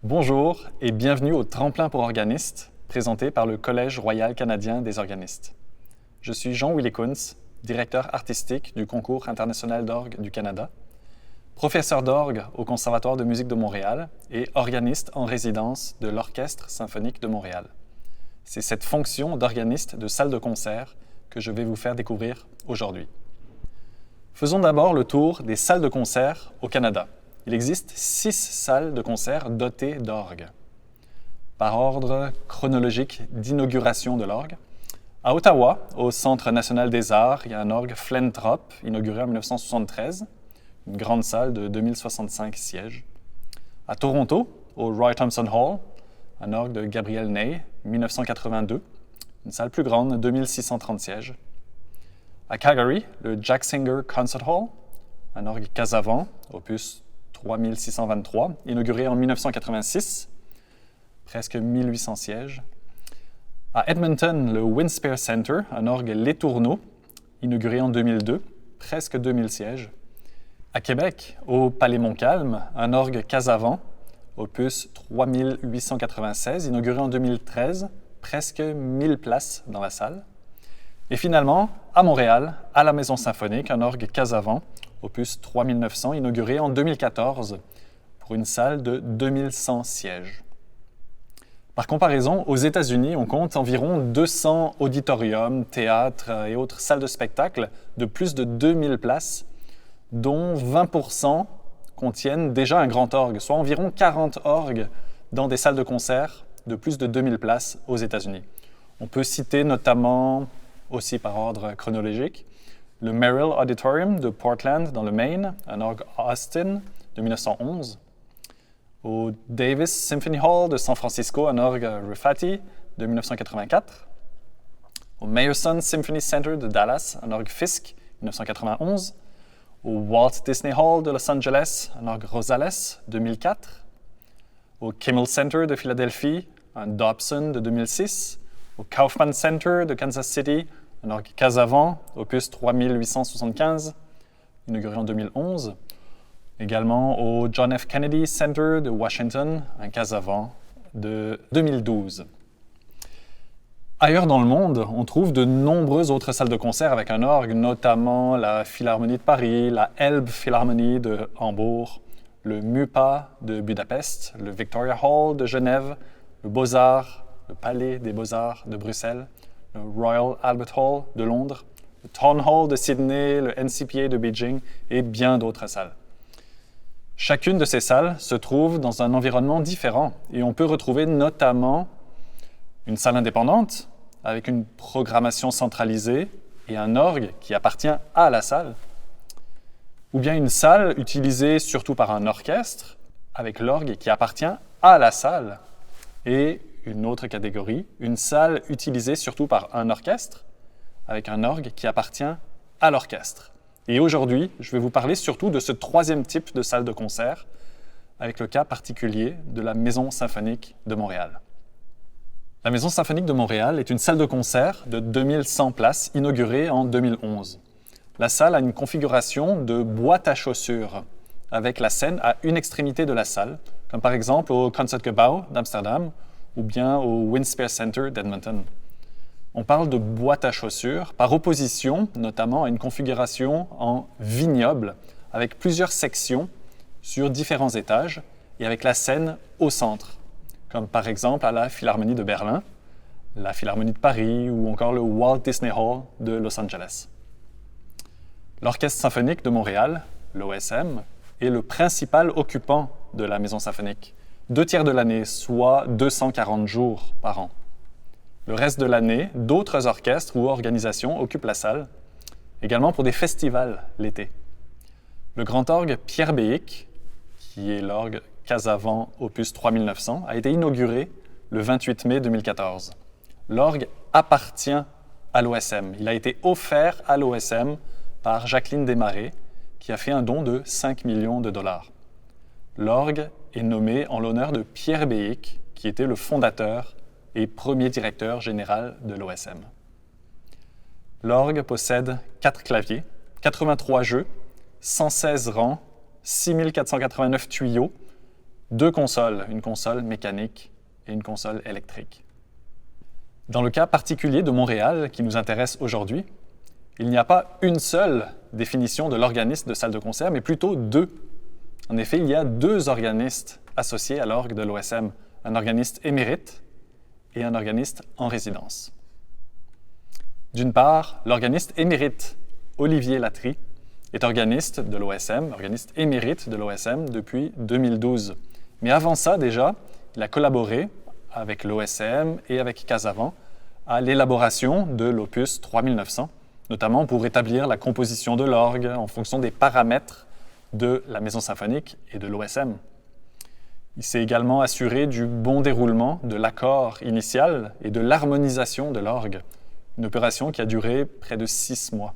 Bonjour et bienvenue au Tremplin pour organistes, présenté par le Collège royal canadien des organistes. Je suis Jean-Willy Kunz, directeur artistique du Concours international d'orgue du Canada, professeur d'orgue au Conservatoire de musique de Montréal et organiste en résidence de l'Orchestre symphonique de Montréal. C'est cette fonction d'organiste de salle de concert que je vais vous faire découvrir aujourd'hui. Faisons d'abord le tour des salles de concert au Canada. Il existe 6 salles de concert dotées d'orgues. Par ordre chronologique d'inauguration de l'orgue, à Ottawa, au Centre national des arts, il y a un orgue Flentrop, inauguré en 1973, une grande salle de 2065 sièges. À Toronto, au Roy Thomson Hall, un orgue de Gabriel Ney, 1982, une salle plus grande, 2630 sièges. À Calgary, le Jack Singer Concert Hall, un orgue Casavant, opus 3623, inauguré en 1986, presque 1800 sièges. À Edmonton, le Winspear Center, un orgue Les Tourneaux, inauguré en 2002, presque 2000 sièges. À Québec, au Palais Montcalm, un orgue Casavant, opus 3896, inauguré en 2013, presque 1000 places dans la salle. Et finalement, à Montréal, à la Maison symphonique, un orgue Casavant, opus 3900, inauguré en 2014 pour une salle de 2100 sièges. Par comparaison, aux États-Unis, on compte environ 200 auditoriums, théâtres et autres salles de spectacle de plus de 2000 places, dont 20% contiennent déjà un grand orgue, soit environ 40 orgues dans des salles de concert de plus de 2000 places aux États-Unis. On peut citer notamment, aussi par ordre chronologique, le Merrill Auditorium de Portland, dans le Maine, un orgue Austin de 1911. Au Davis Symphony Hall de San Francisco, un orgue Rufati de 1984. Au Meyerson Symphony Center de Dallas, un orgue Fisk, 1991. Au Walt Disney Hall de Los Angeles, un orgue Rosales, 2004. Au Kimmel Center de Philadelphie, un Dobson de 2006. Au Kaufman Center de Kansas City, un orgue Casavant, opus 3875, inauguré en 2011. Également au John F. Kennedy Center de Washington, un Casavant de 2012. Ailleurs dans le monde, on trouve de nombreuses autres salles de concert avec un orgue, notamment la Philharmonie de Paris, la Elbphilharmonie de Hambourg, le MUPA de Budapest, le Victoria Hall de Genève, le Beaux-Arts, le Palais des Beaux-Arts de Bruxelles, le Royal Albert Hall de Londres, le Town Hall de Sydney, le NCPA de Beijing et bien d'autres salles. Chacune de ces salles se trouve dans un environnement différent et on peut retrouver notamment une salle indépendante avec une programmation centralisée et un orgue qui appartient à la salle, ou bien une salle utilisée surtout par un orchestre avec l'orgue qui appartient à la salle, et une autre catégorie, une salle utilisée surtout par un orchestre avec un orgue qui appartient à l'orchestre. Et aujourd'hui, je vais vous parler surtout de ce troisième type de salle de concert avec le cas particulier de la Maison symphonique de Montréal. La Maison symphonique de Montréal est une salle de concert de 2100 places inaugurée en 2011. La salle a une configuration de boîte à chaussures avec la scène à une extrémité de la salle, comme par exemple au Concertgebouw d'Amsterdam ou bien au Winspear Center d'Edmonton. On parle de boîte à chaussures par opposition notamment à une configuration en vignoble avec plusieurs sections sur différents étages et avec la scène au centre, comme par exemple à la Philharmonie de Berlin, la Philharmonie de Paris ou encore le Walt Disney Hall de Los Angeles. L'Orchestre symphonique de Montréal, l'OSM, est le principal occupant de la Maison symphonique, 2/3 de l'année, soit 240 jours par an. Le reste de l'année, d'autres orchestres ou organisations occupent la salle, également pour des festivals l'été. Le grand orgue Pierre Béhic, qui est l'orgue Casavant opus 3900, a été inauguré le 28 mai 2014. L'orgue appartient à l'OSM. Il a été offert à l'OSM par Jacqueline Desmarais, qui a fait un don de 5 millions de dollars. L'orgue est nommé en l'honneur de Pierre Béhic, qui était le fondateur et premier directeur général de l'OSM. L'orgue possède 4 claviers, 83 jeux, 116 rangs, 6489 tuyaux, 2 consoles, une console mécanique et une console électrique. Dans le cas particulier de Montréal qui nous intéresse aujourd'hui, il n'y a pas une seule définition de l'organiste de salle de concert, mais plutôt 2. En effet, il y a 2 organistes associés à l'orgue de l'OSM, un organiste émérite et un organiste en résidence. D'une part, l'organiste émérite Olivier Latry est organiste de l'OSM, organiste émérite de l'OSM depuis 2012. Mais avant ça, déjà, il a collaboré avec l'OSM et avec Casavant à l'élaboration de l'opus 3900, notamment pour établir la composition de l'orgue en fonction des paramètres de la maison symphonique et de l'OSM. Il s'est également assuré du bon déroulement de l'accord initial et de l'harmonisation de l'orgue, une opération qui a duré près de 6 mois.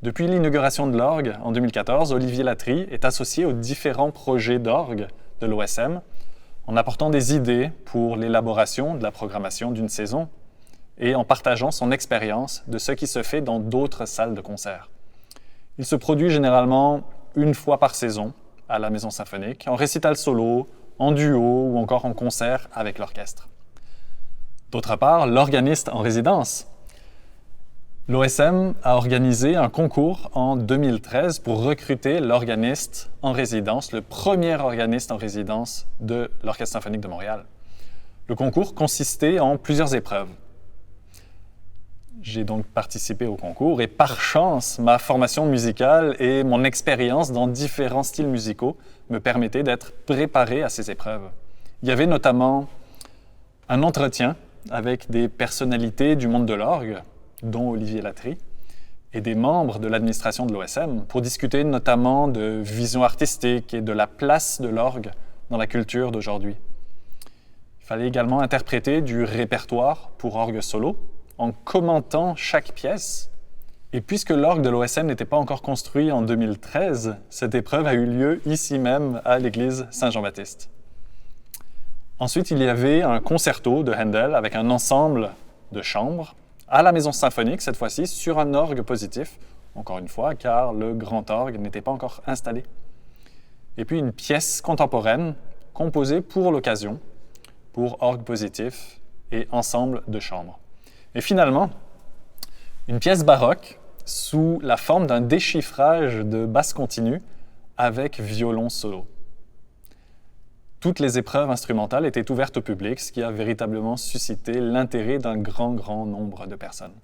Depuis l'inauguration de l'orgue en 2014, Olivier Latry est associé aux différents projets d'orgue de l'OSM en apportant des idées pour l'élaboration de la programmation d'une saison et en partageant son expérience de ce qui se fait dans d'autres salles de concert. Il se produit généralement 1 fois par saison à la Maison symphonique, en récital solo, en duo ou encore en concert avec l'orchestre. D'autre part, l'organiste en résidence. L'OSM a organisé un concours en 2013 pour recruter l'organiste en résidence, le premier organiste en résidence de l'Orchestre symphonique de Montréal. Le concours consistait en plusieurs épreuves. J'ai donc participé au concours et par chance, ma formation musicale et mon expérience dans différents styles musicaux me permettaient d'être préparé à ces épreuves. Il y avait notamment un entretien avec des personnalités du monde de l'orgue, dont Olivier Latry, et des membres de l'administration de l'OSM pour discuter notamment de vision artistique et de la place de l'orgue dans la culture d'aujourd'hui. Il fallait également interpréter du répertoire pour orgue solo en commentant chaque pièce. Et puisque l'orgue de l'OSM n'était pas encore construit en 2013, cette épreuve a eu lieu ici même à l'église Saint-Jean-Baptiste. Ensuite, il y avait un concerto de Handel avec un ensemble de chambres à la Maison symphonique, cette fois-ci, sur un orgue positif, encore une fois, car le grand orgue n'était pas encore installé. Et puis une pièce contemporaine composée pour l'occasion, pour orgue positif et ensemble de chambres. Et finalement, une pièce baroque sous la forme d'un déchiffrage de basse continue avec violon solo. Toutes les épreuves instrumentales étaient ouvertes au public, ce qui a véritablement suscité l'intérêt d'un grand nombre de personnes.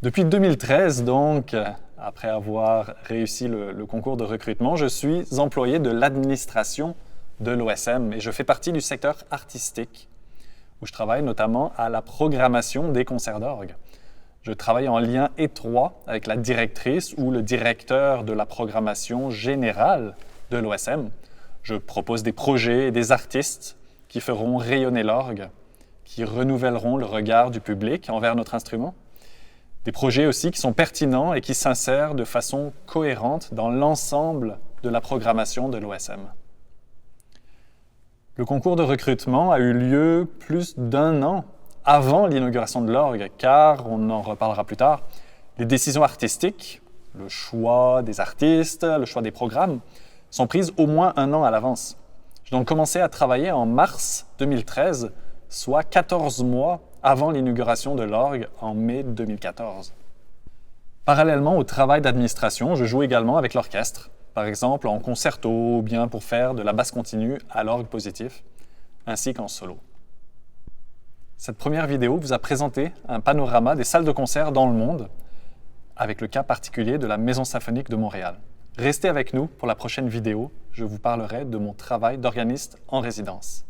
Depuis 2013, donc, après avoir réussi le concours de recrutement, je suis employé de l'administration de l'OSM et je fais partie du secteur artistique, où je travaille notamment à la programmation des concerts d'orgue. Je travaille en lien étroit avec la directrice ou le directeur de la programmation générale de l'OSM. Je propose des projets et des artistes qui feront rayonner l'orgue, qui renouvelleront le regard du public envers notre instrument. Des projets aussi qui sont pertinents et qui s'insèrent de façon cohérente dans l'ensemble de la programmation de l'OSM. Le concours de recrutement a eu lieu plus d'1 an avant l'inauguration de l'orgue, car, on en reparlera plus tard, les décisions artistiques, le choix des artistes, le choix des programmes, sont prises au moins 1 an à l'avance. J'ai donc commencé à travailler en mars 2013, soit 14 mois avant l'inauguration de l'orgue en mai 2014. Parallèlement au travail d'administration, je joue également avec l'orchestre, par exemple en concerto ou bien pour faire de la basse continue à l'orgue positif, ainsi qu'en solo. Cette première vidéo vous a présenté un panorama des salles de concert dans le monde, avec le cas particulier de la Maison symphonique de Montréal. Restez avec nous pour la prochaine vidéo, je vous parlerai de mon travail d'organiste en résidence.